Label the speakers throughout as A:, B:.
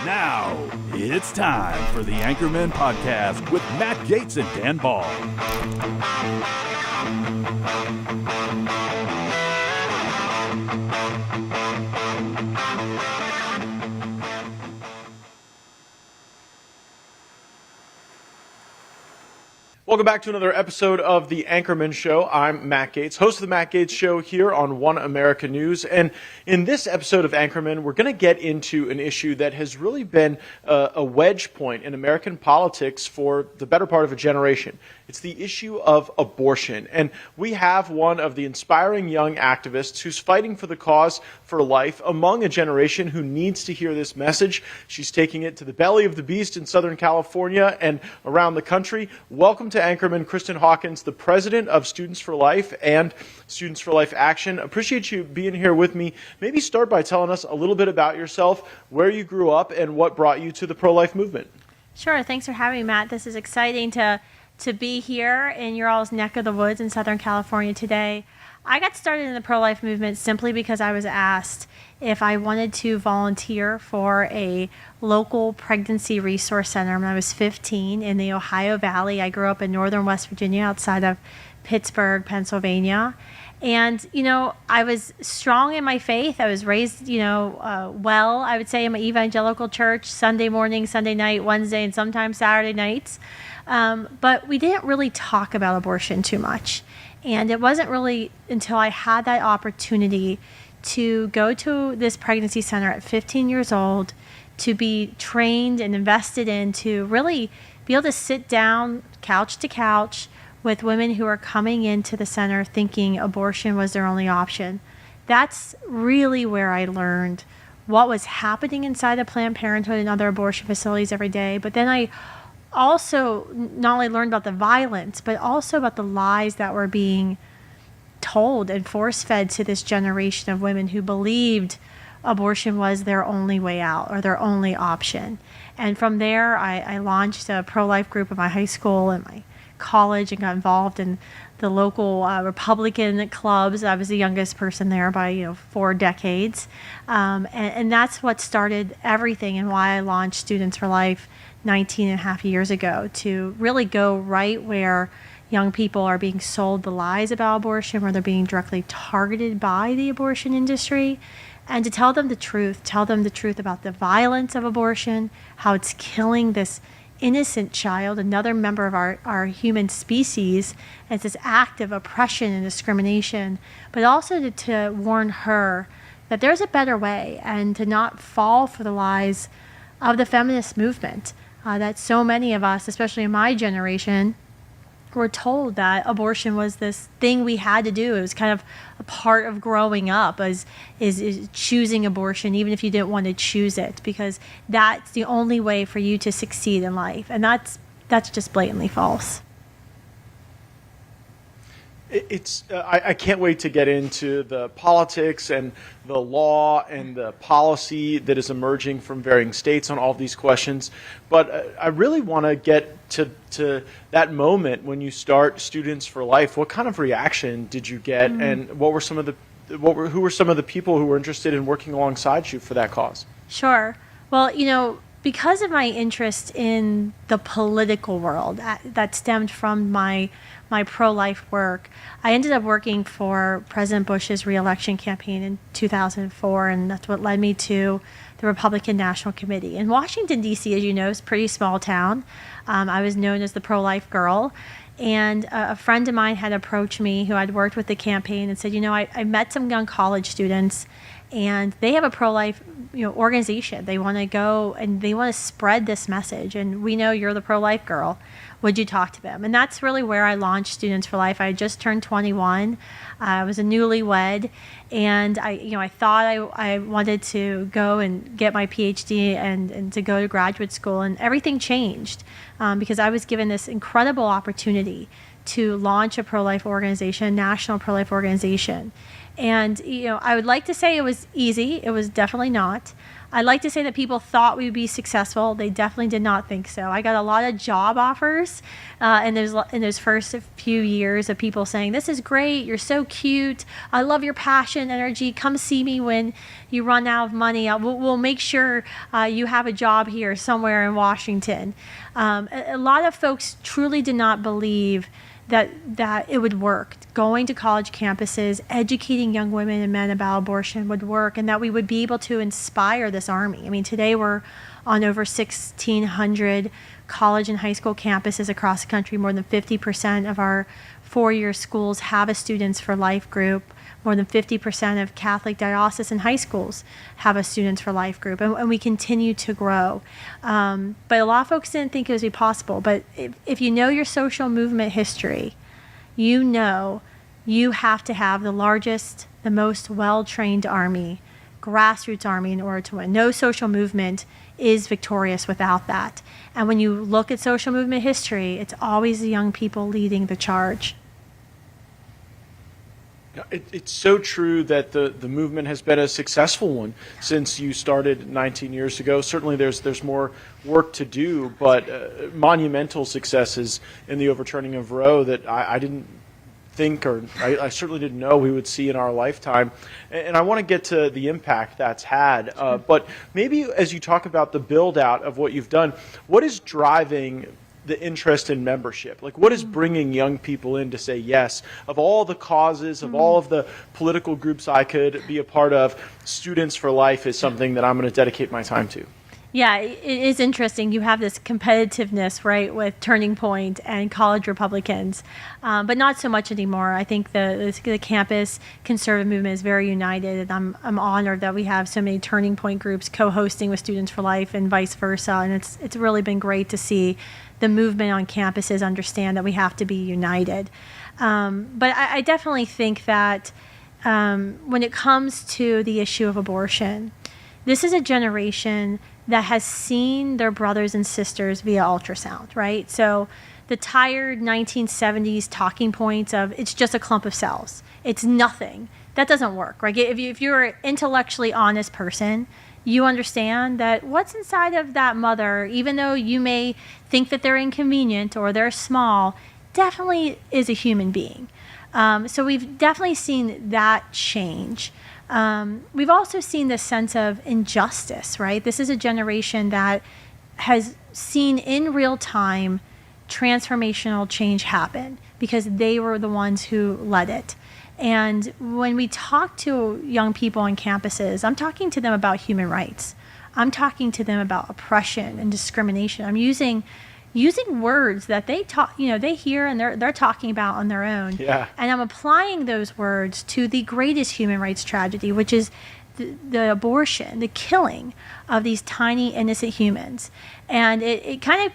A: Now, it's time for the Anchormen podcast with Matt Gates and Dan Ball.
B: Welcome back to another episode of the Anchormen Show. I'm Matt Gates, host of the Matt Gates Show here on One America News. And in this episode of Anchormen, we're going to get into an issue that has really been a wedge point in American politics for the better part of a generation. It's the issue of abortion. And we have one of the inspiring young activists who's fighting for the cause for life among a generation who needs to hear this message. She's taking it to the belly of the beast in Southern California and around the country. Welcome to Anchorman, Kristan Hawkins, the president of Students for Life and Students for Life Action. Appreciate you being here with me. Maybe start by telling us a little bit about yourself, where you grew up, and what brought you to the pro-life movement.
C: Sure. Thanks for having me, Matt. This is exciting to be here in your all's neck of the woods in Southern California today. I got started in the pro-life movement simply because I was asked if I wanted to volunteer for a local pregnancy resource center when I was 15 in the Ohio Valley. I grew up in northern West Virginia outside of Pittsburgh, Pennsylvania. And, I was strong in my faith. I was raised, well, I would say in my evangelical church, Sunday morning, Sunday night, Wednesday, and sometimes Saturday nights. But we didn't really talk about abortion too much. And it wasn't really until I had that opportunity to go to this pregnancy center at 15 years old, to be trained and invested in, to really be able to sit down couch to couch with women who are coming into the center thinking abortion was their only option. That's really where I learned what was happening inside of Planned Parenthood and other abortion facilities every day. But then I also not only learned about the violence, but also about the lies that were being told and force-fed to this generation of women who believed abortion was their only way out or their only option. And from there, I launched a pro-life group at my high school and my college and got involved in the local Republican clubs. I was the youngest person there by 4 decades. And that's what started everything and why I launched Students for Life 19 and a half years ago, to really go right where young people are being sold the lies about abortion, where they're being directly targeted by the abortion industry, and to tell them the truth about the violence of abortion, how it's killing this innocent child, another member of our human species. It's this act of oppression and discrimination, but also to warn her that there's a better way and to not fall for the lies of the feminist movement. That so many of us, especially in my generation, were told that abortion was this thing we had to do. It was kind of a part of growing up, is choosing abortion, even if you didn't want to choose it, because that's the only way for you to succeed in life. And that's just blatantly false.
B: I can't wait to get into the politics and the law and the policy that is emerging from varying states on all of these questions. But I really want to get to that moment when you start Students for Life. What kind of reaction did you get, and who were some of the people who were interested in working alongside you for that cause?
C: Sure. Well, because of my interest in the political world that stemmed from my pro-life work, I ended up working for President Bush's re-election campaign in 2004, and that's what led me to the Republican National Committee. In Washington, D.C., as you know, is a pretty small town. I was known as the pro-life girl, and a friend of mine had approached me who I'd worked with the campaign and said, I met some young college students, and they have a pro-life organization. They want to go and they want to spread this message, and we know you're the pro-life girl. Would you talk to them? And that's really where I launched Students for Life. I had just turned 21. I was a newlywed, and I thought I wanted to go and get my PhD and to go to graduate school, and everything changed because I was given this incredible opportunity to launch a pro-life organization, a national pro-life organization. And, I would like to say it was easy. It was definitely not. I like to say that people thought we would be successful. They definitely did not think so. I got a lot of job offers in those first few years of people saying, "This is great. You're so cute. I love your passion, energy. Come see me when you run out of money. We'll make sure you have a job here somewhere in Washington." A lot of folks truly did not believe that it would work. Going to college campuses, educating young women and men about abortion would work, and that we would be able to inspire this army. I mean, today we're on over 1,600 college and high school campuses across the country. More than 50% of our four-year schools have a Students for Life group. More than 50% of Catholic diocesan high schools have a Students for Life group, and we continue to grow. But a lot of folks didn't think it would be possible. But if you know your social movement history, you know you have to have the largest, the most well-trained army, grassroots army, in order to win. No social movement is victorious without that. And when you look at social movement history, it's always the young people leading the charge.
B: It's so true that the movement has been a successful one since you started 19 years ago. Certainly there's more work to do, but monumental successes in the overturning of Roe that I didn't think, or I certainly didn't know we would see in our lifetime. And I want to get to the impact that's had. But maybe as you talk about the build out of what you've done, what is driving the interest in membership? Like, what is bringing young people in to say yes? Of all the causes, of all of the political groups I could be a part of, Students for Life is something that I'm going to dedicate my time to.
C: Yeah, it is interesting. You have this competitiveness, right, with Turning Point and college Republicans, but not so much anymore. I think the campus conservative movement is very united, and I'm honored that we have so many Turning Point groups co-hosting with Students for Life and vice versa. And it's really been great to see the movement on campuses understand that we have to be united. But I definitely think that when it comes to the issue of abortion, this is a generation that has seen their brothers and sisters via ultrasound, right? So the tired 1970s talking points of it's just a clump of cells, it's nothing, that doesn't work, right? If you're an intellectually honest person, you understand that what's inside of that mother, even though you may think that they're inconvenient or they're small, definitely is a human being. So we've definitely seen that change. We've also seen this sense of injustice, right? This is a generation that has seen in real time transformational change happen because they were the ones who led it. And when we talk to young people on campuses, I'm talking to them about human rights. I'm talking to them about oppression and discrimination. I'm using words that they they hear and they're talking about on their own.
B: Yeah.
C: And I'm applying those words to the greatest human rights tragedy, which is the abortion, the killing of these tiny innocent humans. And it kind of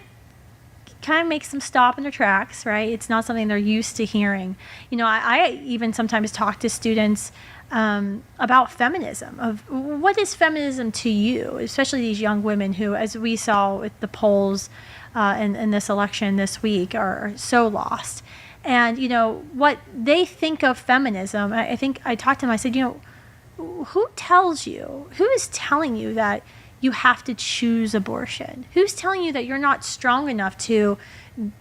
C: makes them stop in their tracks, right? It's not something they're used to hearing. I even sometimes talk to students about feminism, of what is feminism to you, especially these young women who, as we saw with the polls in this election this week, are so lost. And, what they think of feminism, I think I talked to them, I said, who is telling you that you have to choose abortion? Who's telling you that you're not strong enough to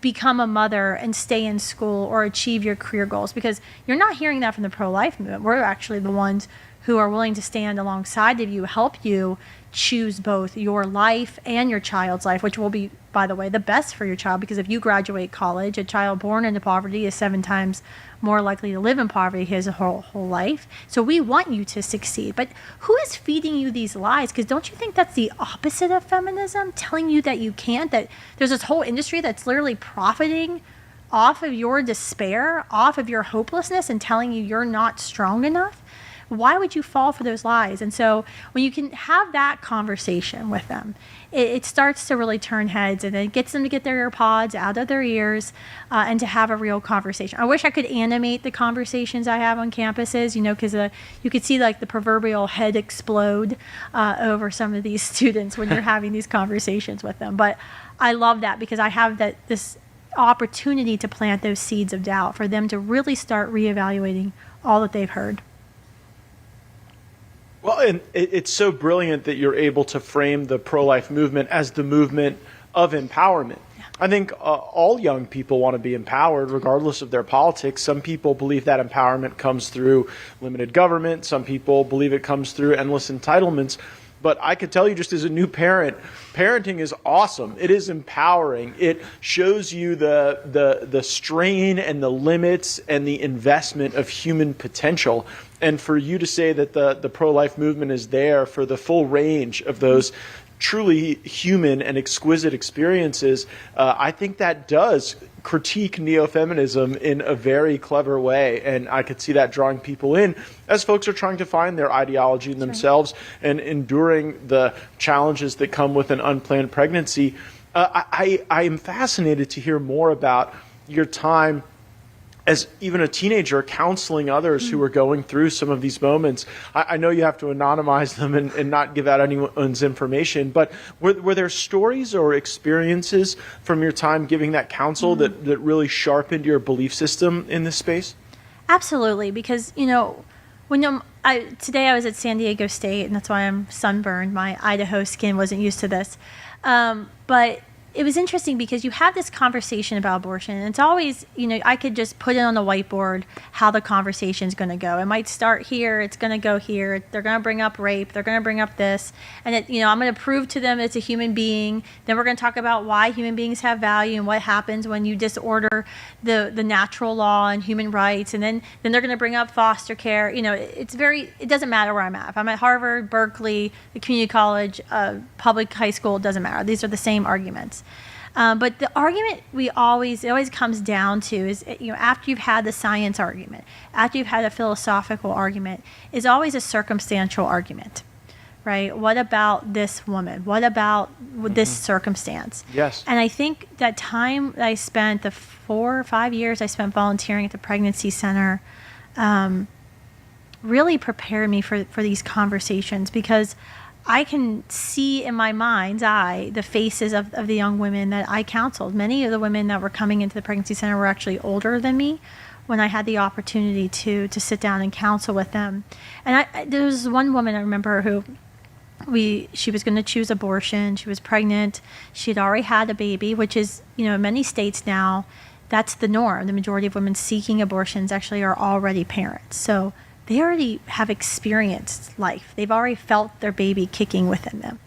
C: become a mother and stay in school or achieve your career goals? Because you're not hearing that from the pro-life movement. We're actually the ones who are willing to stand alongside of you, help you choose both your life and your child's life, which will be, by the way, the best for your child, because if you graduate college, a child born into poverty is 7 times more likely to live in poverty his whole life. So we want you to succeed. But who is feeding you these lies? Because don't you think that's the opposite of feminism? Telling you that you can't, that there's this whole industry that's literally profiting off of your despair, off of your hopelessness, and telling you you're not strong enough? Why would you fall for those lies? And so when you can have that conversation with them, it starts to really turn heads, and it gets them to get their AirPods out of their ears and to have a real conversation. I wish I could animate the conversations I have on campuses, because you could see like the proverbial head explode over some of these students when you're having these conversations with them. But I love that because I have this opportunity to plant those seeds of doubt for them to really start reevaluating all that they've heard.
B: Well, and it's so brilliant that you're able to frame the pro-life movement as the movement of empowerment. I think all young people want to be empowered regardless of their politics. Some people believe that empowerment comes through limited government. Some people believe it comes through endless entitlements. But I could tell you, just as a new parent, parenting is awesome. It is empowering. It shows you the strain and the limits and the investment of human potential. And for you to say that the pro-life movement is there for the full range of those truly human and exquisite experiences, I think that does critique neo-feminism in a very clever way. And I could see that drawing people in as folks are trying to find their ideology in themselves and enduring the challenges that come with an unplanned pregnancy. I am fascinated to hear more about your time as even a teenager counseling others who are going through some of these moments. I know you have to anonymize them and not give out anyone's information, but were there stories or experiences from your time giving that counsel that really sharpened your belief system in this space?
C: Absolutely, because, today I was at San Diego State, and that's why I'm sunburned. My Idaho skin wasn't used to this. But it was interesting because you have this conversation about abortion, and it's always, I could just put it on the whiteboard how the conversation is going to go. It might start here, it's going to go here, they're going to bring up rape, they're going to bring up this, and I'm going to prove to them it's a human being. Then we're going to talk about why human beings have value and what happens when you disorder the natural law and human rights, and then they're going to bring up foster care. It doesn't matter where I'm at. If I'm at Harvard, Berkeley, the community college, public high school, it doesn't matter. These are the same arguments. But the argument it always comes down to is, after you've had the science argument, after you've had a philosophical argument, is always a circumstantial argument, right? What about this woman? What about this circumstance?
B: Yes.
C: And I think that time that I spent, the 4 or 5 years I spent volunteering at the pregnancy center, really prepared me for these conversations, because I can see in my mind's eye the faces of the young women that I counseled. Many of the women that were coming into the pregnancy center were actually older than me when I had the opportunity to sit down and counsel with them. And there was one woman I remember who she was going to choose abortion. She was pregnant. She had already had a baby, which is, in many states now, that's the norm. The majority of women seeking abortions actually are already parents. So they already have experienced life. They've already felt their baby kicking within them.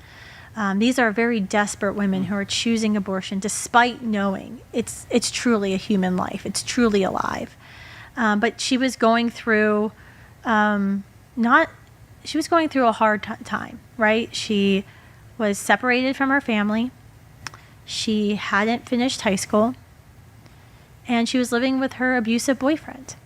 C: These are very desperate women who are choosing abortion despite knowing it's truly a human life. It's truly alive. But she was going through a hard time, right? She was separated from her family. She hadn't finished high school. And she was living with her abusive boyfriend.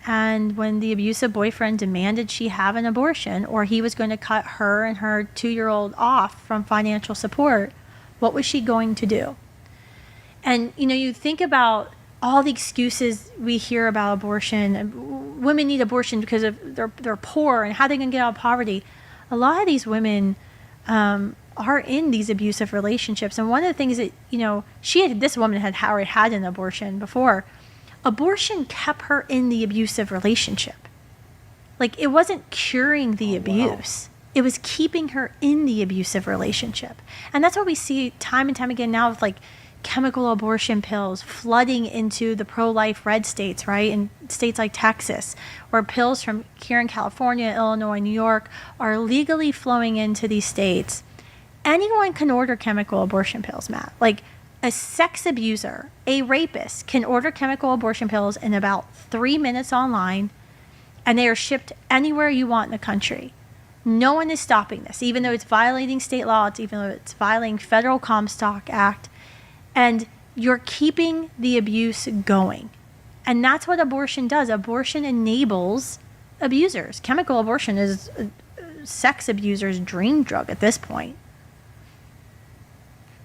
C: And when the abusive boyfriend demanded she have an abortion, or he was going to cut her and her 2-year-old off from financial support, what was she going to do? And, you think about all the excuses we hear about abortion. And women need abortion because they're poor, and how they can get out of poverty. A lot of these women are in these abusive relationships. And one of the things that, this woman had already had an abortion before. Abortion kept her in the abusive relationship. Like, it wasn't curing the abuse. Wow. It was keeping her in the abusive relationship. And that's what we see time and time again now with, like, chemical abortion pills flooding into the pro-life red states, right? In states like Texas, where pills from here in California, Illinois, New York are legally flowing into these states. Anyone can order chemical abortion pills, Matt. Like, a sex abuser, a rapist, can order chemical abortion pills in about 3 minutes online, and they are shipped anywhere you want in the country. No one is stopping this, even though it's violating state law, even though it's violating federal Comstock Act, and you're keeping the abuse going. And that's what abortion does. Abortion enables abusers. Chemical abortion is a sex abuser's dream drug at this point.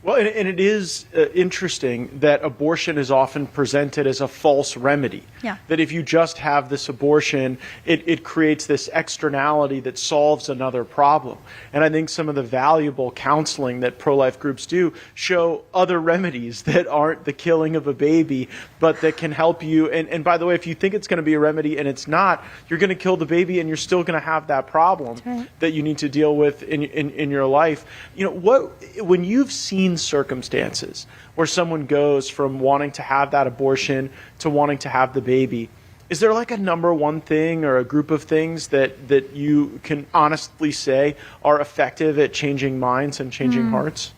B: Well, and it is interesting that abortion is often presented as a false remedy.
C: Yeah.
B: That if you just have this abortion, it creates this externality that solves another problem. And I think some of the valuable counseling that pro-life groups do show other remedies that aren't the killing of a baby, but that can help you. And by the way, if you think it's going to be a remedy and it's not, you're going to kill the baby and you're still going to have that problem that you need to deal with in your life. You know, when you've seen circumstances where someone goes from wanting to have that abortion to wanting to have the baby, is there like a number one thing or a group of things that you can honestly say are effective at changing minds and changing hearts?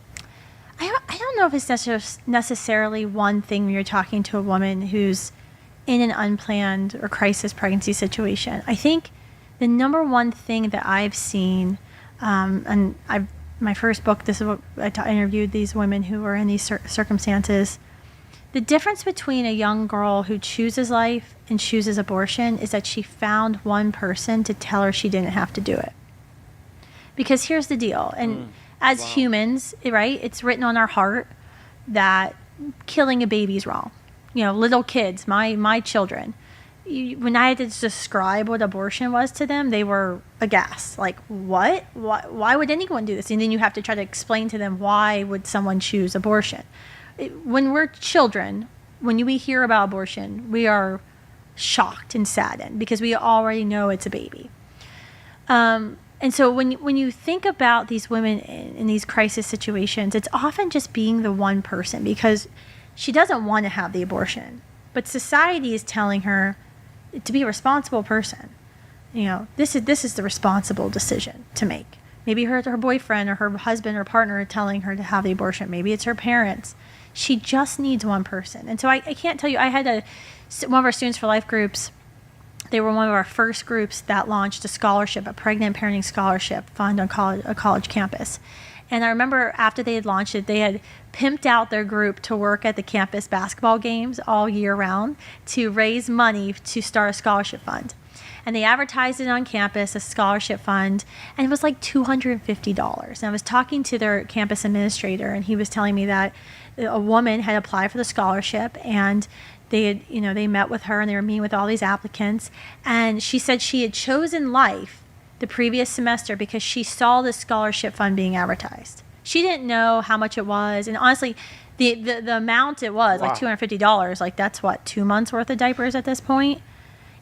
C: I don't know if it's necessarily one thing when you're talking to a woman who's in an unplanned or crisis pregnancy situation. I think the number one thing that I've seen, and my first book, this is what I interviewed these women who were in these circumstances. The difference between a young girl who chooses life and chooses abortion is that she found one person to tell her she didn't have to do it. Because here's the deal, and as humans, right, it's written on our heart that killing a baby is wrong. You know, little kids, my children, when I had to describe what abortion was to them, they were aghast. Like, what? Why would anyone do this? And then you have to try to explain to them, why would someone choose abortion? When we're children, when we hear about abortion, we are shocked and saddened because we already know it's a baby. And so when you think about these women in these crisis situations, it's often just being the one person because she doesn't want to have the abortion. But society is telling her to be a responsible person. You know, this is the responsible decision to make. Maybe her boyfriend or her husband or partner are telling her to have the abortion. Maybe it's her parents. She just needs one person. And so I can't tell you, I had one of our Students for Life groups. They were one of our first groups that launched a scholarship, a pregnant parenting scholarship fund on a college campus. And I remember after they had launched it, they had pimped out their group to work at the campus basketball games all year round to raise money to start a scholarship fund. And they advertised it on campus, a scholarship fund, and it was like $250. And I was talking to their campus administrator, and he was telling me that a woman had applied for the scholarship, and they met with her, and they were meeting with all these applicants. And she said she had chosen life the previous semester because she saw the scholarship fund being advertised. She didn't know how much it was, and honestly, the amount it was, like $250, like that's what, 2 months worth of diapers at this point.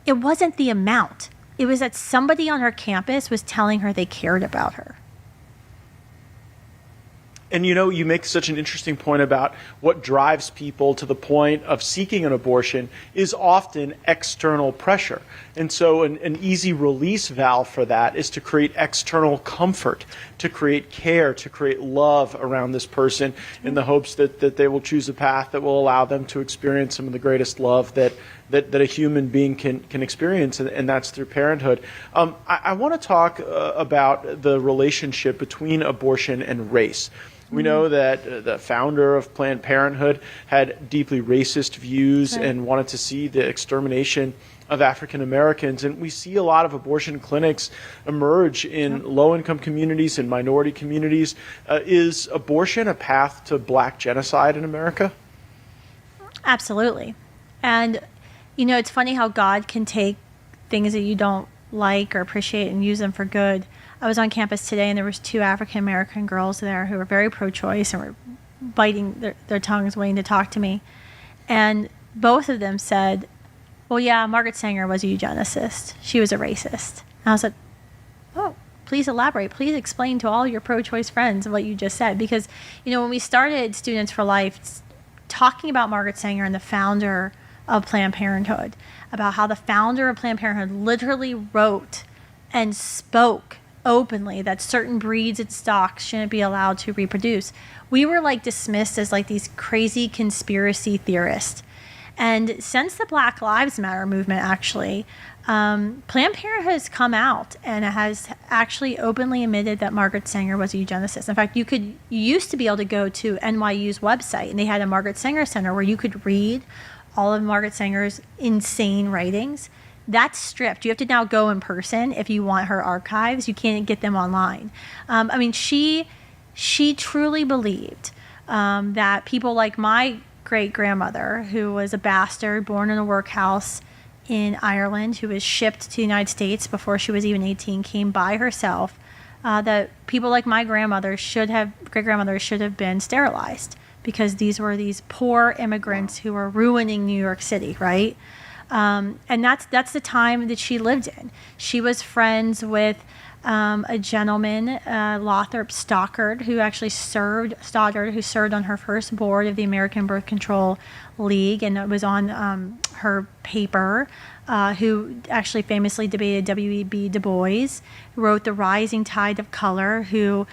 C: It wasn't the amount. It was that somebody on her campus was telling her they cared about her.
B: And you make such an interesting point about what drives people to the point of seeking an abortion is often external pressure. And so an easy release valve for that is to create external comfort, to create care, to create love around this person in the hopes that they will choose a path that will allow them to experience some of the greatest love that a human being can experience, and that's through parenthood. I want to talk about the relationship between abortion and race. We know that the founder of Planned Parenthood had deeply racist views and wanted to see the extermination of African Americans. And we see a lot of abortion clinics emerge in low-income communities and minority communities. Is abortion a path to black genocide in America?
C: Absolutely. And, it's funny how God can take things that you don't like or appreciate and use them for good. I was on campus today, and there was 2 African American girls there who were very pro-choice and were biting their tongues waiting to talk to me. And both of them said, well, yeah, Margaret Sanger was a eugenicist. She was a racist. And I was like, oh, please elaborate. Please explain to all your pro-choice friends what you just said. Because, when we started Students for Life, talking about Margaret Sanger and the founder of Planned Parenthood, about how the founder of Planned Parenthood literally wrote and spoke openly that certain breeds and stocks shouldn't be allowed to reproduce. We were dismissed as these crazy conspiracy theorists. And since the Black Lives Matter movement, actually, Planned Parenthood has come out and has actually openly admitted that Margaret Sanger was a eugenicist. In fact, you used to be able to go to NYU's website, and they had a Margaret Sanger Center where you could read all of Margaret Sanger's insane writings. That's stripped. You have to now go in person if you want her archives. You can't get them online. She truly believed that people like my great-grandmother, who was a bastard born in a workhouse in Ireland, who was shipped to the United States before she was even 18, came by herself, that people like my great-grandmother should have been sterilized, because these were these poor immigrants who were ruining New York City, right? And that's the time that she lived in. She was friends with a gentleman, Lothrop Stoddard, who served on her first board of the American Birth Control League, and it was on her paper, who actually famously debated W.E.B. Du Bois, who wrote The Rising Tide of Color, who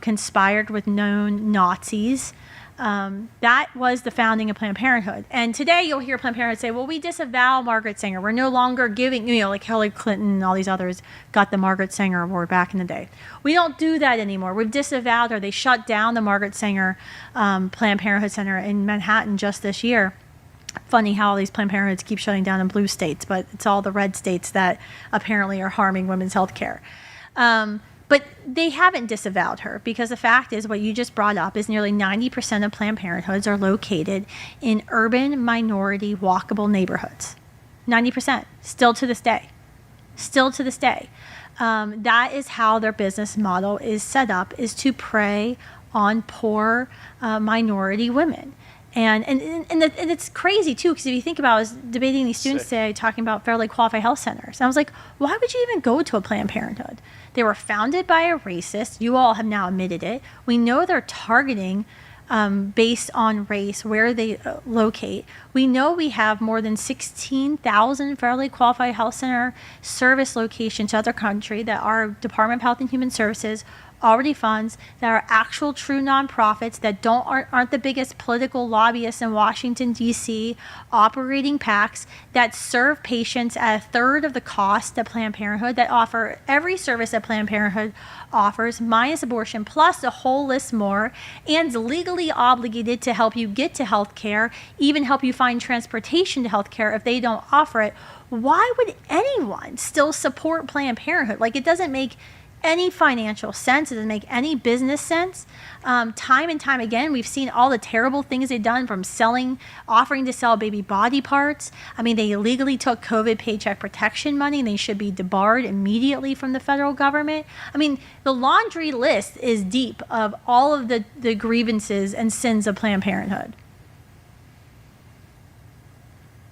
C: conspired with known Nazis. That was the founding of Planned Parenthood. And today you'll hear Planned Parenthood say, well, we disavow Margaret Sanger. We're no longer giving, like Hillary Clinton and all these others got the Margaret Sanger Award back in the day. We don't do that anymore. We've disavowed her. They shut down the Margaret Sanger Planned Parenthood Center in Manhattan just this year. Funny how all these Planned Parenthoods keep shutting down in blue states, but it's all the red states that apparently are harming women's health care. But they haven't disavowed her, because the fact is, what you just brought up is nearly 90% of Planned Parenthoods are located in urban minority walkable neighborhoods. 90%, still to this day. That is how their business model is set up, is to prey on poor minority women. And it's crazy too, because if you think about, I was debating these students today talking about federally qualified health centers. And I was like, why would you even go to a Planned Parenthood? They were founded by a racist. You all have now admitted it. We know they're targeting based on race where they locate. We know we have more than 16,000 federally qualified health center service locations throughout the country that our Department of Health and Human Services already funds, that are actual true nonprofits that aren't the biggest political lobbyists in Washington, D.C., operating PACs that serve patients at a third of the cost of Planned Parenthood, that offer every service that Planned Parenthood offers, minus abortion, plus a whole list more, and legally obligated to help you get to health care, even help you find transportation to health care if they don't offer it. Why would anyone still support Planned Parenthood? Like, it doesn't make any financial sense. It doesn't make any business sense. Time and time again, we've seen all the terrible things they've done, from offering to sell baby body parts. I mean, they illegally took COVID paycheck protection money, and they should be debarred immediately from the federal government. I mean, the laundry list is deep of all of the grievances and sins of Planned Parenthood.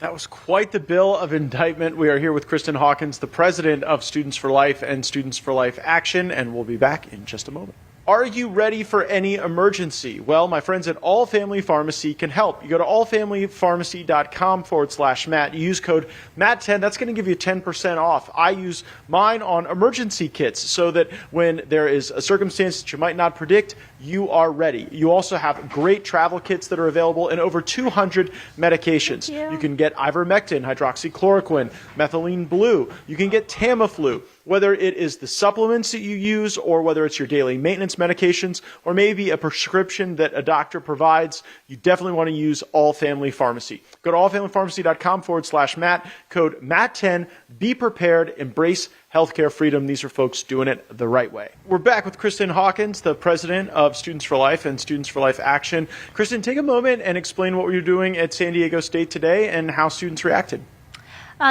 B: That was quite the bill of indictment. We are here with Kristan Hawkins, the president of Students for Life and Students for Life Action, and we'll be back in just a moment. Are you ready for any emergency? Well, my friends at All Family Pharmacy can help. You go to allfamilypharmacy.com/Matt. You use code MATT10. That's going to give you 10% off. I use mine on emergency kits so that when there is a circumstance that you might not predict, you are ready. You also have great travel kits that are available in over 200 medications.
C: You
B: can get ivermectin, hydroxychloroquine, methylene blue. You can get Tamiflu. Whether it is the supplements that you use, or whether it's your daily maintenance medications, or maybe a prescription that a doctor provides, you definitely want to use All Family Pharmacy. Go to allfamilypharmacy.com/Matt, code MATT10. Be prepared, embrace healthcare freedom. These are folks doing it the right way. We're back with Kristan Hawkins, the president of Students for Life and Students for Life Action. Kristan, take a moment and explain what you're doing at San Diego State today and how students reacted.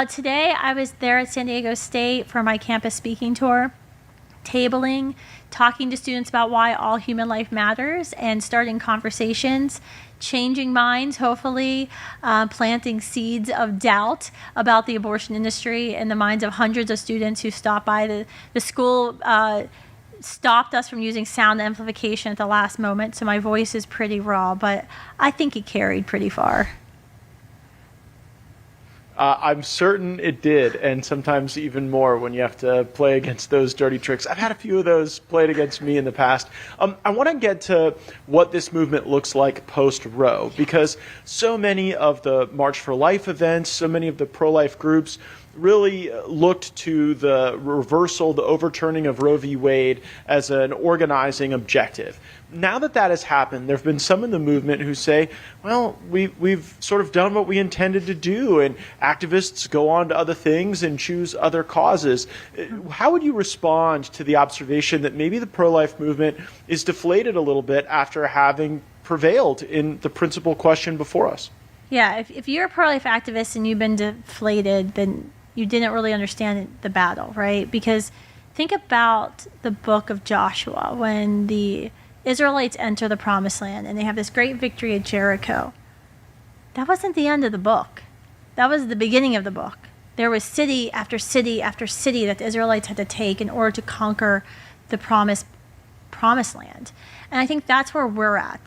C: Today, I was there at San Diego State for my campus speaking tour, tabling, talking to students about why all human life matters, and starting conversations, changing minds, hopefully planting seeds of doubt about the abortion industry in the minds of hundreds of students who stopped by. The school stopped us from using sound amplification at the last moment, so my voice is pretty raw, but I think it carried pretty far.
B: I'm certain it did, and sometimes even more when you have to play against those dirty tricks. I've had a few of those played against me in the past. I want to get to what this movement looks like post-Roe, because so many of the March for Life events, so many of the pro-life groups really looked to the reversal, the overturning of Roe v. Wade as an organizing objective. Now that that has happened, there have been some in the movement who say, well, we've sort of done what we intended to do, and activists go on to other things and choose other causes. How would you respond to the observation that maybe the pro-life movement is deflated a little bit after having prevailed in the principal question before us.
C: Yeah, if you're a pro-life activist and you've been deflated, then you didn't really understand the battle, right? Because think about the book of Joshua when the Israelites enter the promised land and they have this great victory at Jericho. That wasn't the end of the book. That was the beginning of the book. There was city after city after city that the Israelites had to take in order to conquer the promised land. And I think that's where we're at.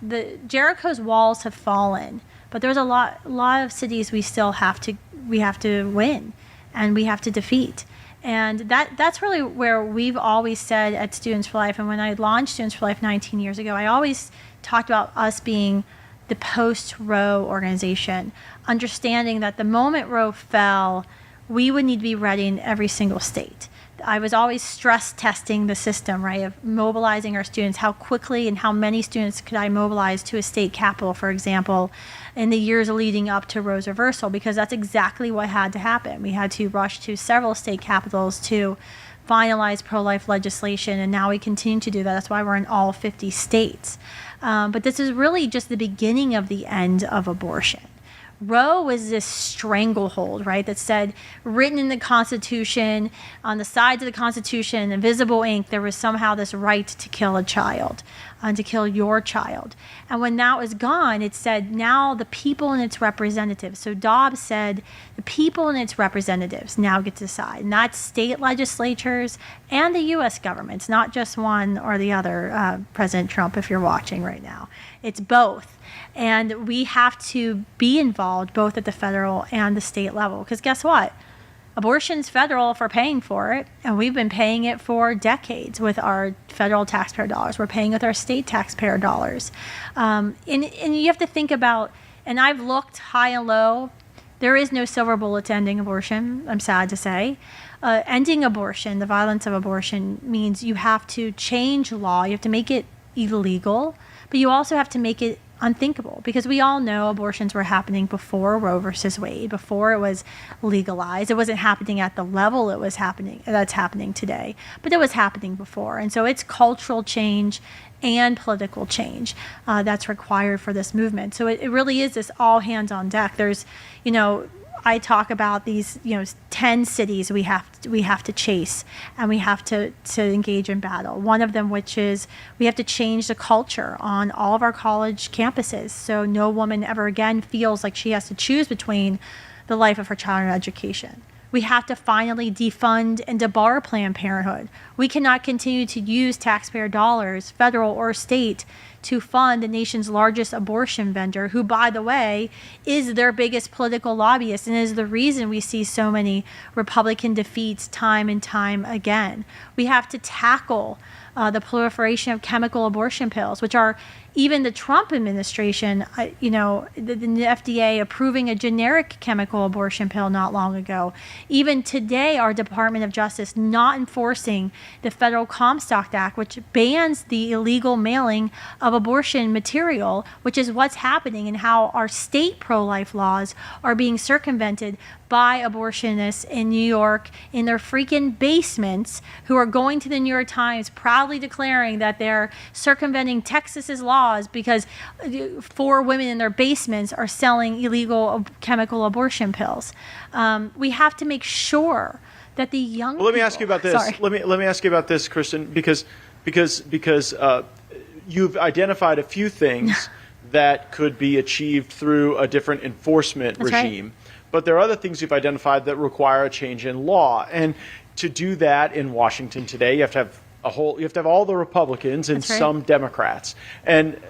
C: Jericho's walls have fallen, but there's a lot of cities we still have to win and we have to defeat. And that's really where we've always said at Students for Life. And when I launched Students for Life 19 years ago, I always talked about us being the post-Roe organization, understanding that the moment Roe fell, we would need to be ready in every single state. I was always stress testing the system, right, of mobilizing our students. How quickly and how many students could I mobilize to a state capital, for example, in the years leading up to Roe's reversal? Because that's exactly what had to happen. We had to rush to several state capitals to finalize pro-life legislation, and now we continue to do that. That's why we're in all 50 states. But this is really just the beginning of the end of abortion. Roe was this stranglehold, right, that said, written in the Constitution, on the sides of the Constitution, in visible ink, there was somehow this right to kill a child, to kill your child. And when that was gone, it said now the people and its representatives. So Dobbs said the people and its representatives now get to decide, and that's state legislatures and the U.S. government. It's not just one or the other, President Trump, if you're watching right now. It's both. And we have to be involved both at the federal and the state level. Because guess what? Abortion's federal if we're paying for it. And we've been paying it for decades with our federal taxpayer dollars. We're paying with our state taxpayer dollars. And you have to think about, and I've looked high and low, there is no silver bullet to ending abortion, I'm sad to say. Ending abortion, the violence of abortion, means you have to change law. You have to make it illegal, but you also have to make it unthinkable, because we all know abortions were happening before Roe versus Wade, before it was legalized. It wasn't happening at the level that's happening today, but it was happening before. And so it's cultural change and political change that's required for this movement. So it really is this all hands on deck. There's, I talk about these, 10 cities we have to chase, and we have to engage in battle. One of them, which is we have to change the culture on all of our college campuses, so no woman ever again feels like she has to choose between the life of her child and education. We have to finally defund and debar Planned Parenthood. We cannot continue to use taxpayer dollars, federal or state, to fund the nation's largest abortion vendor, who, by the way, is their biggest political lobbyist and is the reason we see so many Republican defeats time and time again. We have to tackle the proliferation of chemical abortion pills, which are even the Trump administration, the FDA approving a generic chemical abortion pill not long ago. Even today, our Department of Justice not enforcing the federal Comstock Act, which bans the illegal mailing of abortion material, which is what's happening, and how our state pro-life laws are being circumvented by abortionists in New York in their freaking basements, who are going to the New York Times proudly declaring that they're circumventing Texas's laws because 4 women in their basements are selling illegal chemical abortion pills. We have to make sure that the young
B: let me ask you about this.
C: Sorry.
B: Let me ask you about this, Kristan, because you've identified a few things that could be achieved through a different enforcement regime. Right. But there are other things you've identified that require a change in law. And to do that in Washington today, you have to have all the Republicans and some Democrats. And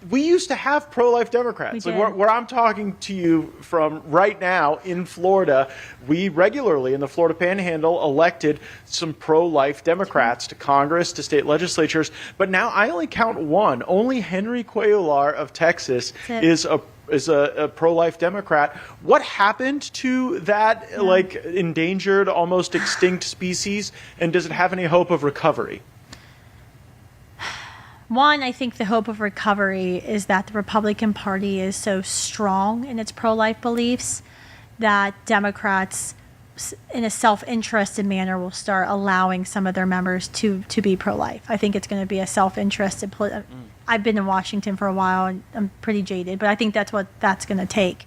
B: we used to have pro-life Democrats. Like where I'm talking to you from right now in Florida, we regularly in the Florida Panhandle elected some pro-life Democrats to Congress, to state legislatures. But now I only count one. Only Henry Cuellar of Texas is a pro-life Democrat. What happened to that endangered, almost extinct species, and does it have any hope of recovery?
C: One, I think the hope of recovery is that the Republican Party is so strong in its pro-life beliefs that Democrats, in a self-interested manner, will start allowing some of their members to be pro-life. I think it's going to be a self-interested I've been in Washington for a while and I'm pretty jaded, but I think that's what that's going to take.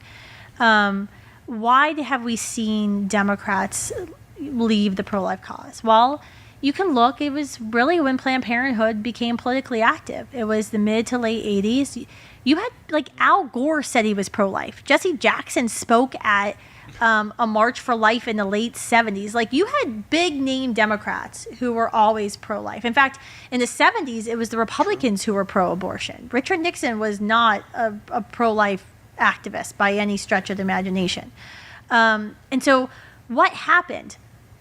C: Why have we seen Democrats leave the pro-life cause? Well, you can look, it was really when Planned Parenthood became politically active. It was the mid to late 80s. You had, like, Al Gore said he was pro-life. Jesse Jackson spoke at a March for Life in the late 70s. Like, you had big name Democrats who were always pro-life. In fact, in the 70s, it was the Republicans who were pro-abortion. Richard Nixon was not a pro-life activist by any stretch of the imagination. And so what happened?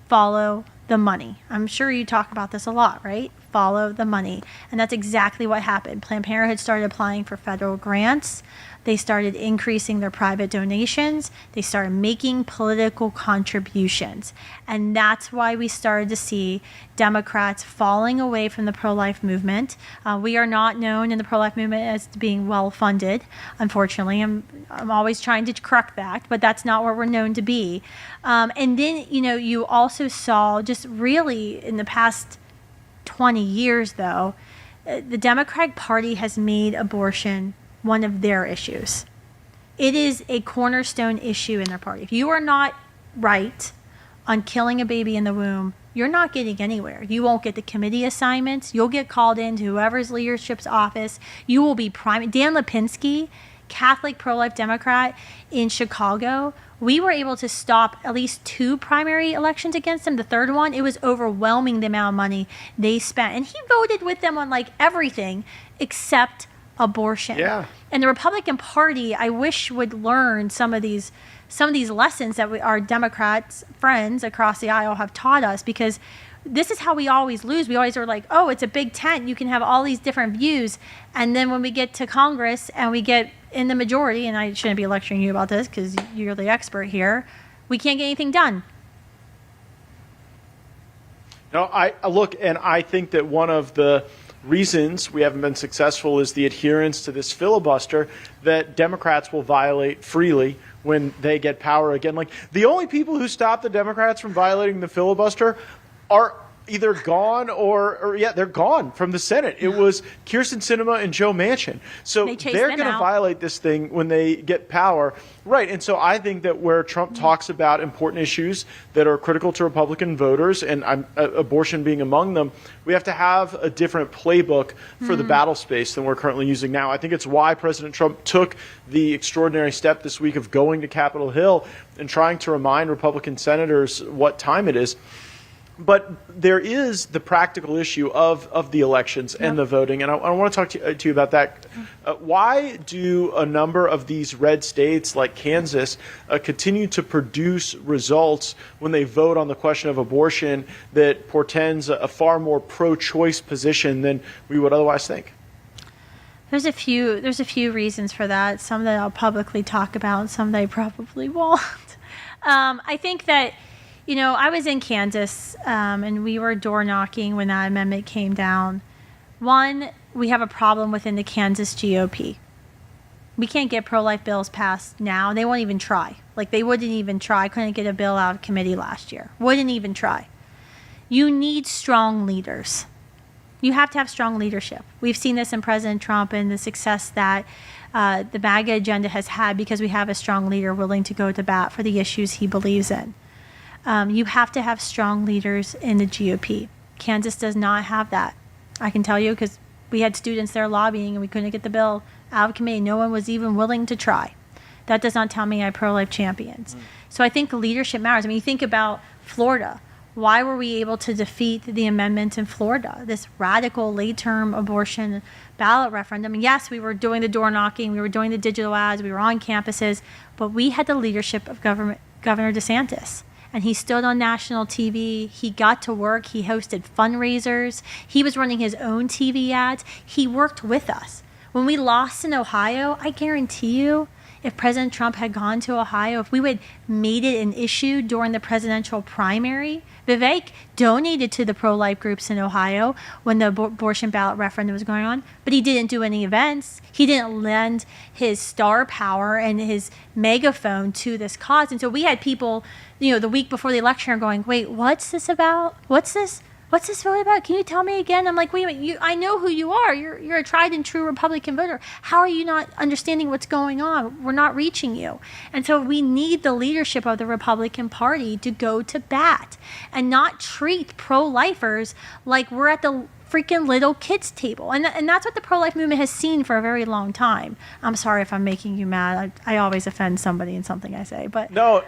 C: Follow the money. I'm sure you talk about this a lot, right? Follow the money. And that's exactly what happened. Planned Parenthood started applying for federal grants. They started increasing their private donations. They started making political contributions. And that's why we started to see Democrats falling away from the pro-life movement. We are not known in the pro-life movement as being well-funded, unfortunately. I'm always trying to correct that, but that's not what we're known to be. And then, you also saw just really in the past 20 years, though, the Democratic Party has made abortion one of their issues. It is a cornerstone issue in their party. If you are not right on killing a baby in the womb, you're not getting anywhere. You won't get the committee assignments. You'll get called into whoever's leadership's office. You will be Dan Lipinski, Catholic pro-life Democrat in Chicago, we were able to stop at least 2 primary elections against him. The third one, it was overwhelming the amount of money they spent. And he voted with them on like everything except abortion.
B: Yeah.
C: And the Republican Party, I wish, would learn some of these lessons that our Democrats friends across the aisle have taught us, because this is how we always lose. We always are like, oh, it's a big tent. You can have all these different views. And then when we get to Congress and we get in the majority, and I shouldn't be lecturing you about this because you're the expert here, we can't get anything done.
B: No, I look, and I think that one of the reasons we haven't been successful is the adherence to this filibuster that Democrats will violate freely when they get power again. Like, the only people who stop the Democrats from violating the filibuster are either gone or they're gone from the Senate. It was Kyrsten Sinema and Joe Manchin. So they're going to violate this thing when they get power. Right. And so I think that where Trump talks about important issues that are critical to Republican voters, and abortion being among them, we have to have a different playbook for the battle space than we're currently using now. I think it's why President Trump took the extraordinary step this week of going to Capitol Hill and trying to remind Republican senators what time it is. But there is the practical issue of the elections and the voting, and I want to talk to you about that. Why do a number of these red states like Kansas continue to produce results when they vote on the question of abortion that portends a far more pro-choice position than we would otherwise think?
C: There's a few reasons for that. Some that I'll publicly talk about, and some that I probably won't. I think that, I was in Kansas, and we were door knocking when that amendment came down. One, we have a problem within the Kansas GOP. We can't get pro-life bills passed now. They won't even try. They wouldn't even try. Couldn't get a bill out of committee last year. Wouldn't even try. You need strong leaders. You have to have strong leadership. We've seen this in President Trump and the success that the MAGA agenda has had because we have a strong leader willing to go to bat for the issues he believes in. You have to have strong leaders in the GOP. Kansas does not have that. I can tell you because we had students there lobbying and we couldn't get the bill out of committee. No one was even willing to try. That does not tell me I have pro-life champions. So I think leadership matters. I mean, you think about Florida. Why were we able to defeat the amendment in Florida, this radical late-term abortion ballot referendum? And yes, we were doing the door knocking, we were doing the digital ads, we were on campuses, but we had the leadership of Governor DeSantis. And he stood on national TV. He got to work. He hosted fundraisers. He was running his own TV ads. He worked with us. When we lost in Ohio, I guarantee you, if President Trump had gone to Ohio, if we would made it an issue during the presidential primary, Vivek donated to the pro-life groups in Ohio when the abortion ballot referendum was going on, but he didn't do any events. He didn't lend his star power and his megaphone to this cause. And so we had people, the week before the election are going, wait, what's this about? What's this? what's this vote about? Can you tell me again? I'm like, wait a minute, I know who you are. You're a tried and true Republican voter. How are you not understanding what's going on? We're not reaching you. And so we need the leadership of the Republican Party to go to bat and not treat pro-lifers like we're at the freaking little kids table. And that's what the pro-life movement has seen for a very long time. I'm sorry if I'm making you mad. I always offend somebody in something I say, but
B: No,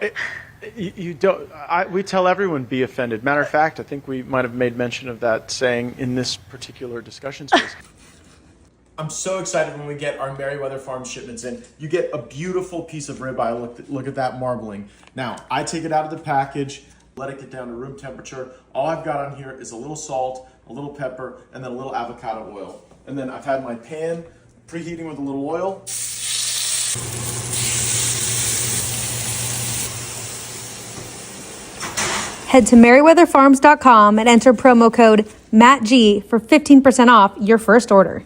B: you don't. We tell everyone be offended. Matter of fact, I think we might have made mention of that saying in this particular discussion space.
D: I'm so excited when we get our Merriweather Farms shipments in. You get a beautiful piece of ribeye. Look at that marbling. Now, I take it out of the package, let it get down to room temperature. All I've got on here is a little salt, a little pepper, and then a little avocado oil. And then I've had my pan preheating with a little oil.
E: Head to merriweatherfarms.com and enter promo code MattG for 15% off your first order.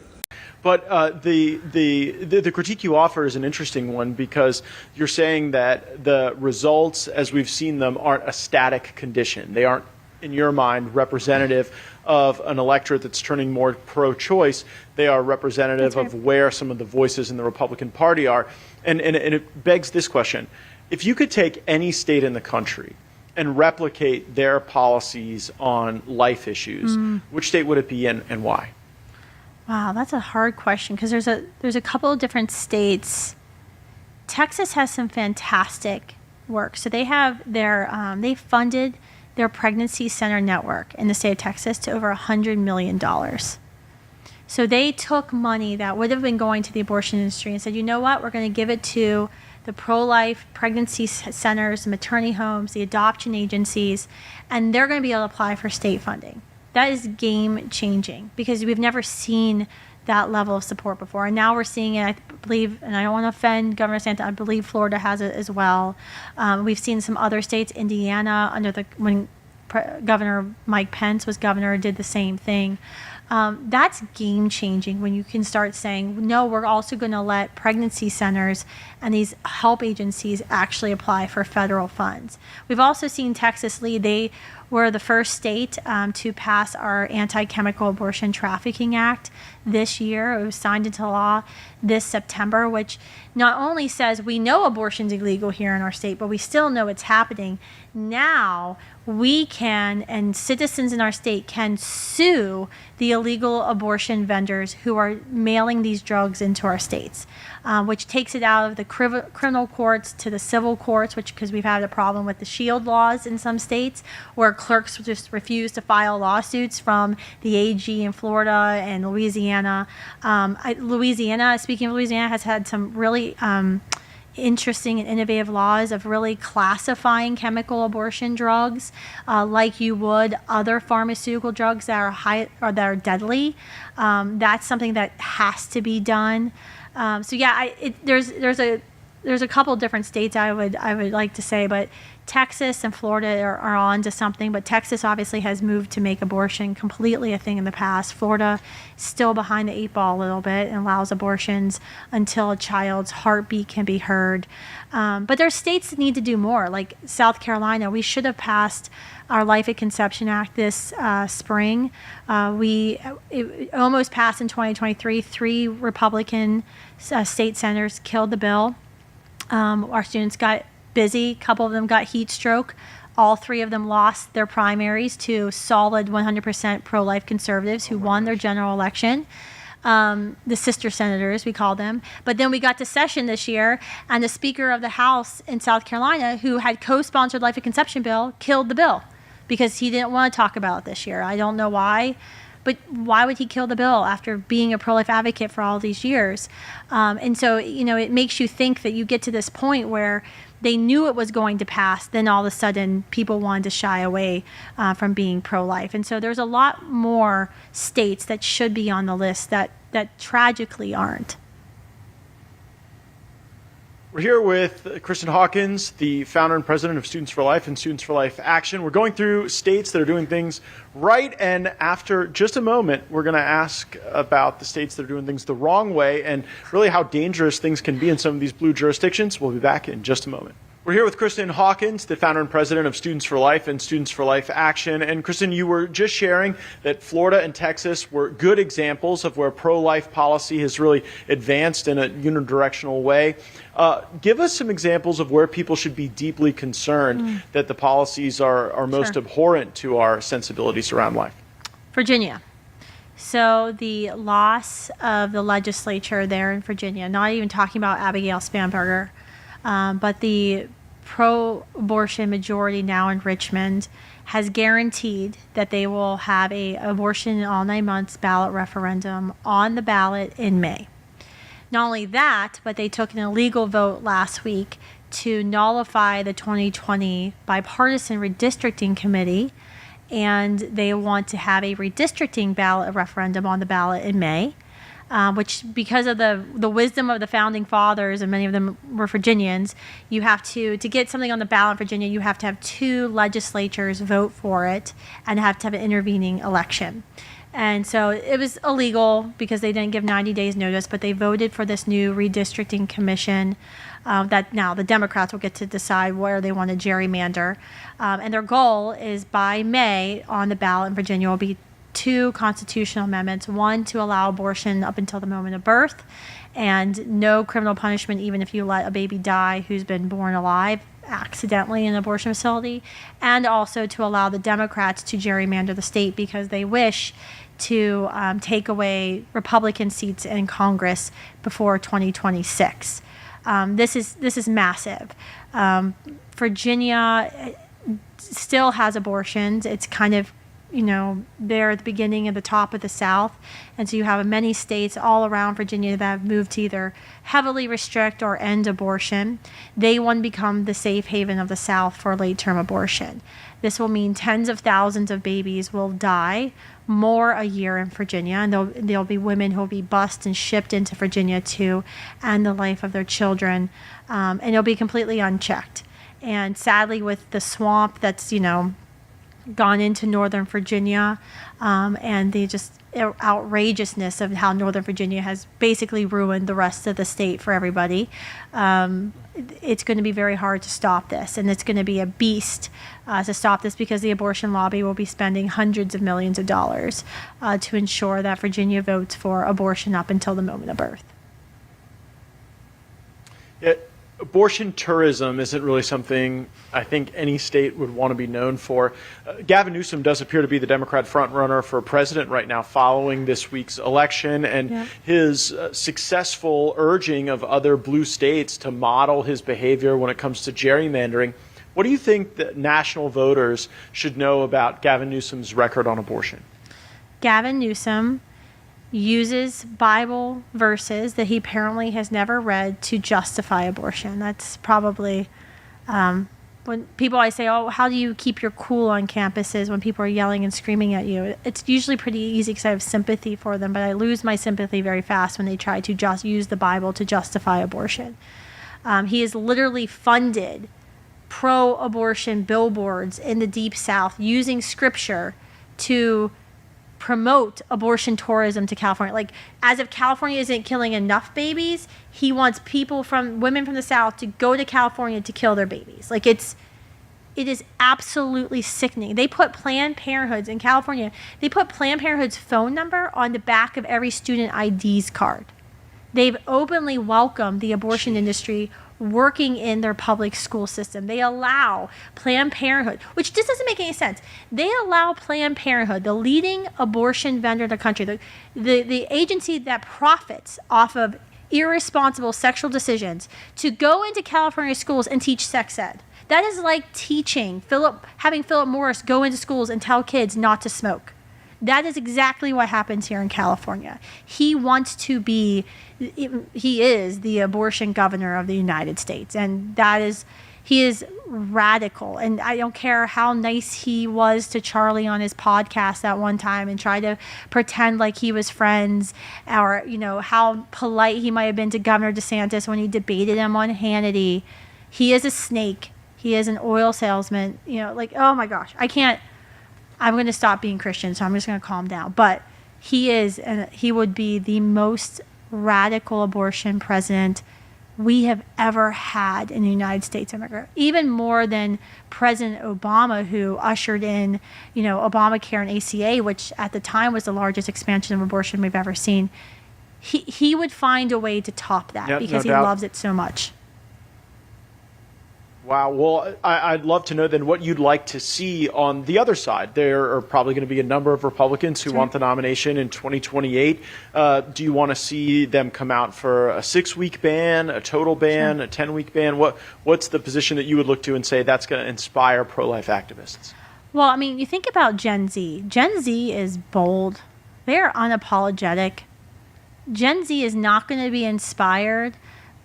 B: But the critique you offer is an interesting one, because you're saying that the results, as we've seen them, aren't a static condition. They aren't, in your mind, representative of an electorate that's turning more pro-choice. They are representative of where some of the voices in the Republican Party are. And it begs this question. If you could take any state in the country and replicate their policies on life issues, which state would it be in and why?
C: wow, that's a hard question, because there's a couple of different states. Texas has some fantastic work. So they have they funded their pregnancy center network in the state of Texas to over $100 million. So they took money that would have been going to the abortion industry and said, you know what, we're going to give it to the pro-life pregnancy centers, the maternity homes, the adoption agencies, and they're going to be able to apply for state funding. That is game changing, because we've never seen that level of support before. And now we're seeing it, I believe, and I don't want to offend Governor Santa, I believe Florida has it as well. We've seen some other states, Indiana, when Governor Mike Pence was governor, did the same thing. That's game changing when you can start saying, no, we're also going to let pregnancy centers and these help agencies actually apply for federal funds. We've also seen Texas lead. They were the first state to pass our Anti-Chemical Abortion Trafficking Act this year. It was signed into law this September, which not only says we know abortion's illegal here in our state, but we still know it's happening. Now we can, and citizens in our state can, sue the illegal abortion vendors who are mailing these drugs into our states, which takes it out of the criminal courts to the civil courts, because we've had a problem with the SHIELD laws in some states where clerks just refuse to file lawsuits, from the AG in Florida and Louisiana. Speaking of Louisiana, has had some really interesting and innovative laws of really classifying chemical abortion drugs like you would other pharmaceutical drugs that are high or that are deadly. That's something that has to be done. There's a couple different states I would like to say, but Texas and Florida are on to something. But Texas obviously has moved to make abortion completely a thing in the past. Florida is still behind the eight ball a little bit and allows abortions until a child's heartbeat can be heard. But there's states that need to do more, like South Carolina. We should have passed our Life at Conception Act this spring. It almost passed in 2023. 3 Republican state senators killed the bill. Our students got busy. A couple of them got heat stroke. All 3 of them lost their primaries to solid 100% pro-life conservatives who won their general election. The sister senators, we call them. But then we got to session this year, and the Speaker of the House in South Carolina, who had co-sponsored Life at Conception bill, killed the bill because he didn't want to talk about it this year. I don't know why. But why would he kill the bill after being a pro-life advocate for all these years? And so, it makes you think that you get to this point where they knew it was going to pass, then all of a sudden people wanted to shy away from being pro-life. And so there's a lot more states that should be on the list that tragically aren't.
B: We're here with Kristan Hawkins, the founder and president of Students for Life and Students for Life Action. We're going through states that are doing things right, and after just a moment, we're going to ask about the states that are doing things the wrong way and really how dangerous things can be in some of these blue jurisdictions. We'll be back in just a moment. We're here with Kristan Hawkins, the founder and president of Students for Life and Students for Life Action. And Kristan, you were just sharing that Florida and Texas were good examples of where pro-life policy has really advanced in a unidirectional way. Give us some examples of where people should be deeply concerned that the policies are most abhorrent to our sensibilities around life.
C: Virginia. So the loss of the legislature there in Virginia, not even talking about Abigail Spanberger, but the pro-abortion majority now in Richmond has guaranteed that they will have a abortion in all 9 months ballot referendum on the ballot in May. Not only that, but they took an illegal vote last week to nullify the 2020 bipartisan redistricting committee, and they want to have a redistricting ballot referendum on the ballot in May. Which, because of the wisdom of the founding fathers, and many of them were Virginians, you have to get something on the ballot in Virginia, you have to have 2 legislatures vote for it and have to have an intervening election. And so it was illegal because they didn't give 90 days notice, but they voted for this new redistricting commission that now the Democrats will get to decide where they want to gerrymander. And their goal is by May on the ballot in Virginia will be 2 constitutional amendments, one to allow abortion up until the moment of birth and no criminal punishment even if you let a baby die who's been born alive accidentally in an abortion facility, and also to allow the Democrats to gerrymander the state because they wish to take away Republican seats in Congress before 2026. This is massive. Virginia still has abortions. It's kind of they're at the beginning of the top of the South. And so you have many states all around Virginia that have moved to either heavily restrict or end abortion. They want to become the safe haven of the South for late-term abortion. This will mean tens of thousands of babies will die more a year in Virginia, and there'll be women who will be bused and shipped into Virginia to end the life of their children, and it'll be completely unchecked. And sadly, with the swamp that's, gone into Northern Virginia, and the just outrageousness of how Northern Virginia has basically ruined the rest of the state for everybody. It's going to be very hard to stop this, and it's going to be a beast to stop this because the abortion lobby will be spending hundreds of millions of dollars to ensure that Virginia votes for abortion up until the moment of birth.
B: Abortion tourism isn't really something I think any state would want to be known for. Gavin Newsom does appear to be the Democrat frontrunner for president right now following this week's election, and his successful urging of other blue states to model his behavior when it comes to gerrymandering. What do you think that national voters should know about Gavin Newsom's record on abortion?
C: Gavin Newsom uses Bible verses that he apparently has never read to justify abortion. That's probably when people I say, oh, how do you keep your cool on campuses when people are yelling and screaming at you? It's usually pretty easy because I have sympathy for them, but I lose my sympathy very fast when they try to just use the Bible to justify abortion. He has literally funded pro-abortion billboards in the Deep South using scripture to promote abortion tourism to California. Like, as if California isn't killing enough babies, he wants women from the South to go to California to kill their babies. Like, it is absolutely sickening. They put Planned Parenthood's in California, they put Planned Parenthood's phone number on the back of every student ID's card. They've openly welcomed the abortion industry working in their public school system. They allow Planned Parenthood, which just doesn't make any sense. They allow Planned Parenthood, the leading abortion vendor in the country, the agency that profits off of irresponsible sexual decisions, to go into California schools and teach sex ed. That is like having Philip Morris go into schools and tell kids not to smoke. That is exactly what happens here in California. He is the abortion governor of the United States, and he is radical. And I don't care how nice he was to Charlie on his podcast at one time and try to pretend like he was friends, or how polite he might have been to Governor DeSantis when he debated him on Hannity. He is a snake. He is an oil salesman. Oh my gosh, I'm going to stop being Christian, so I'm just going to calm down. But he would be the most radical abortion president we have ever had in the United States of America, even more than President Obama, who ushered in, Obamacare and ACA, which at the time was the largest expansion of abortion we've ever seen. He would find a way to top that because he loves it so much.
B: Wow. Well, I'd love to know then what you'd like to see on the other side. There are probably going to be a number of Republicans who want the nomination in 2028. Do you want to see them come out for a 6-week ban, a total ban, a 10-week ban? What's the position that you would look to and say that's going to inspire pro-life activists?
C: Well, I mean, you think about Gen Z. Gen Z is bold. They're unapologetic. Gen Z is not going to be inspired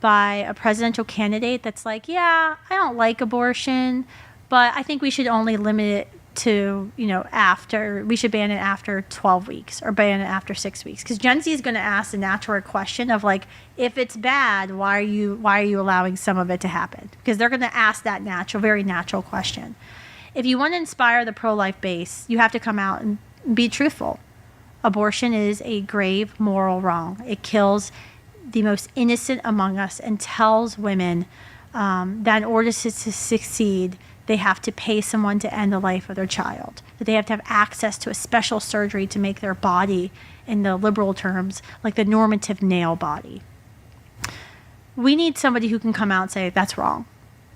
C: by a presidential candidate that's like, yeah, I don't like abortion, but I think we should only limit it to, we should ban it after 12 weeks or ban it after 6 weeks. Because Gen Z is going to ask the natural question of like, if it's bad, why are you allowing some of it to happen? Because they're going to ask that very natural question. If you want to inspire the pro-life base, you have to come out and be truthful. Abortion is a grave moral wrong. It kills the most innocent among us and tells women that in order to succeed, they have to pay someone to end the life of their child, that they have to have access to a special surgery to make their body, in the liberal terms, like the normative male body. We need somebody who can come out and say, that's wrong.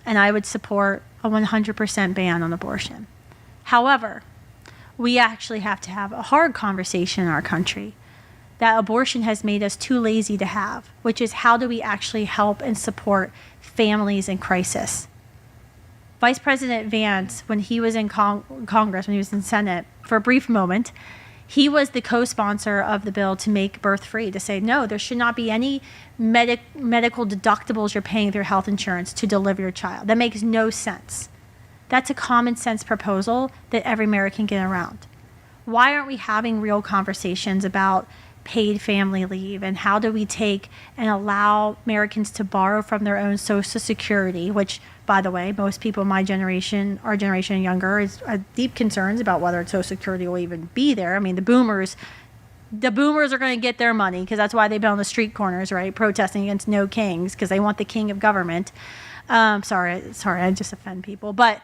C: And I would support a 100% ban on abortion. However, we actually have to have a hard conversation in our country that abortion has made us too lazy to have, which is how do we actually help and support families in crisis? Vice President Vance, when he was in Congress, when he was in Senate, for a brief moment, he was the co-sponsor of the bill to make birth free, to say, no, there should not be any medical deductibles you're paying through health insurance to deliver your child. That makes no sense. That's a common sense proposal that every American can get around. Why aren't we having real conversations about paid family leave and how do we take and allow Americans to borrow from their own Social Security, which, by the way, most people in my generation, our generation and younger, are deep concerns about whether Social Security will even be there. I mean, the boomers are going to get their money because that's why they've been on the street corners, right, protesting against no kings because they want the king of government. Sorry, I just offend people. But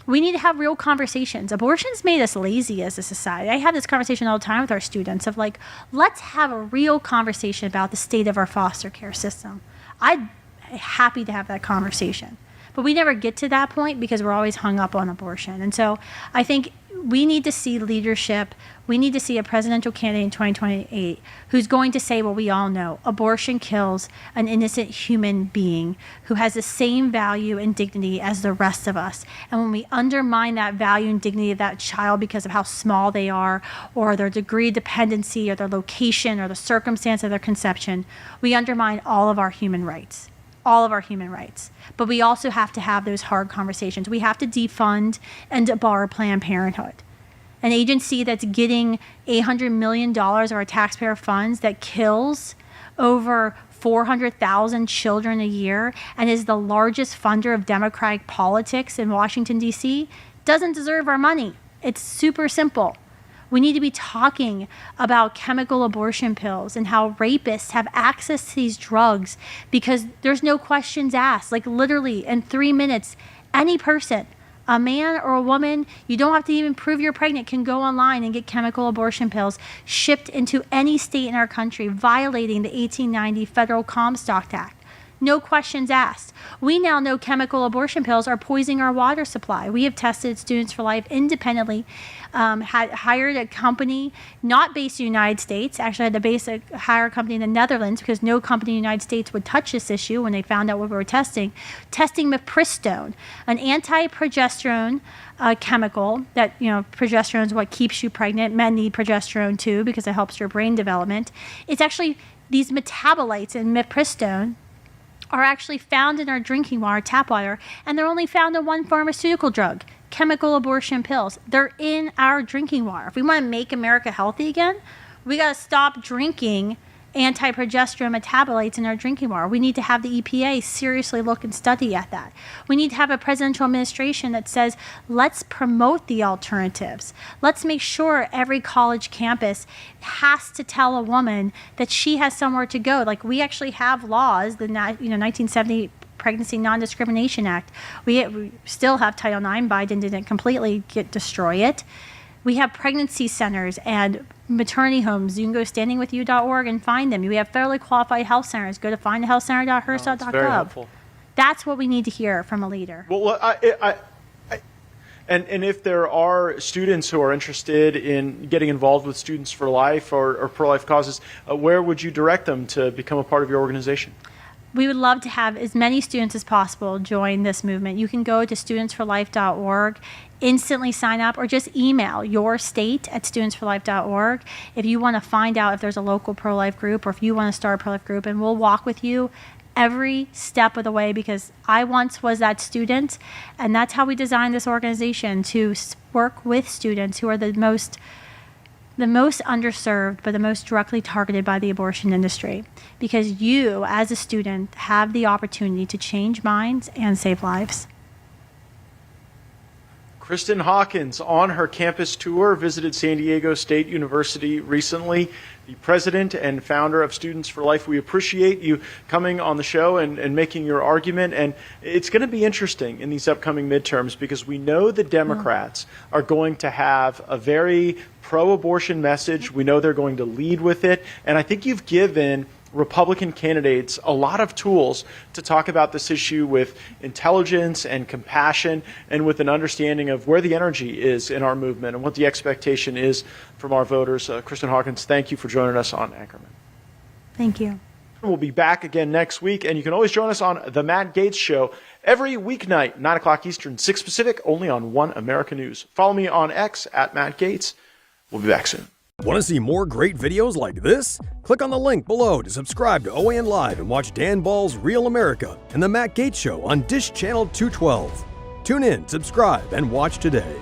C: we need to have real conversations. Abortion's made us lazy as a society. I have this conversation all the time with our students of like, let's have a real conversation about the state of our foster care system. I'm happy to have that conversation. But we never get to that point because we're always hung up on abortion. And so I think we need to see leadership. We need to see a presidential candidate in 2028 who's going to say what we all know. Abortion kills an innocent human being who has the same value and dignity as the rest of us. And when we undermine that value and dignity of that child because of how small they are or their degree of dependency or their location or the circumstance of their conception, we undermine all of our human rights. All of our human rights. But we also have to have those hard conversations. We have to defund and debar Planned Parenthood, an agency that's getting $800 million of our taxpayer funds that kills over 400,000 children a year and is the largest funder of Democratic politics in Washington, D.C., doesn't deserve our money. It's super simple. We need to be talking about chemical abortion pills and how rapists have access to these drugs because there's no questions asked. Like literally in 3 minutes, any person, a man or a woman, you don't have to even prove you're pregnant, can go online and get chemical abortion pills shipped into any state in our country, violating the 1890 Federal Comstock Act. No questions asked. We now know chemical abortion pills are poisoning our water supply. We have tested Students for Life independently, had hired a company not based in the United States, actually had to hire a company in the Netherlands because no company in the United States would touch this issue when they found out what we were testing mifepristone, an anti-progesterone chemical that, progesterone is what keeps you pregnant. Men need progesterone too because it helps your brain development. It's actually these metabolites in mifepristone are actually found in our drinking water, tap water, and they're only found in one pharmaceutical drug, chemical abortion pills. They're in our drinking water. If we want to make America healthy again, we got to stop drinking anti-progesterone metabolites in our drinking water. We need to have the EPA seriously look and study at that. We need to have a presidential administration that says, let's promote the alternatives. Let's make sure every college campus has to tell a woman that she has somewhere to go. Like, we actually have laws, the 1970 Pregnancy Non-Discrimination Act. We still have Title IX. Biden didn't completely destroy it. We have pregnancy centers and maternity homes. You can go standingwithyou.org and find them. We have federally qualified health centers. Go to findthealthcenter.hrsat.gov.
B: That's very helpful.
C: That's what we need to hear from a leader.
B: Well, and if there are students who are interested in getting involved with Students for Life or pro-life causes, where would you direct them to become a part of your organization?
C: We would love to have as many students as possible join this movement. You can go to studentsforlife.org, instantly sign up, or just email your state at studentsforlife.org if you want to find out if there's a local pro-life group or if you want to start a pro-life group, and we'll walk with you every step of the way, because I once was that student, and that's how we designed this organization, to work with students who are the most underserved, but the most directly targeted by the abortion industry. Because you, as a student, have the opportunity to change minds and save lives.
B: Kristan Hawkins, on her campus tour, visited San Diego State University recently, the president and founder of Students for Life. We appreciate you coming on the show and making your argument. And it's going to be interesting in these upcoming midterms, because we know the Democrats are going to have a very pro-abortion message. We know they're going to lead with it. And I think you've given Republican candidates a lot of tools to talk about this issue with intelligence and compassion, and with an understanding of where the energy is in our movement and what the expectation is from our voters. Kristan Hawkins, thank you for joining us on Anchormen.
C: Thank you.
B: We'll be back again next week, and you can always join us on The Matt Gaetz Show every weeknight, 9 o'clock Eastern, 6 Pacific, only on One America News. Follow me on X at Matt Gaetz. We'll be back soon.
F: Want to see more great videos like this? Click on the link below to subscribe to OAN Live and watch Dan Ball's Real America and The Matt Gaetz Show on Dish Channel 212. Tune in, subscribe, and watch today.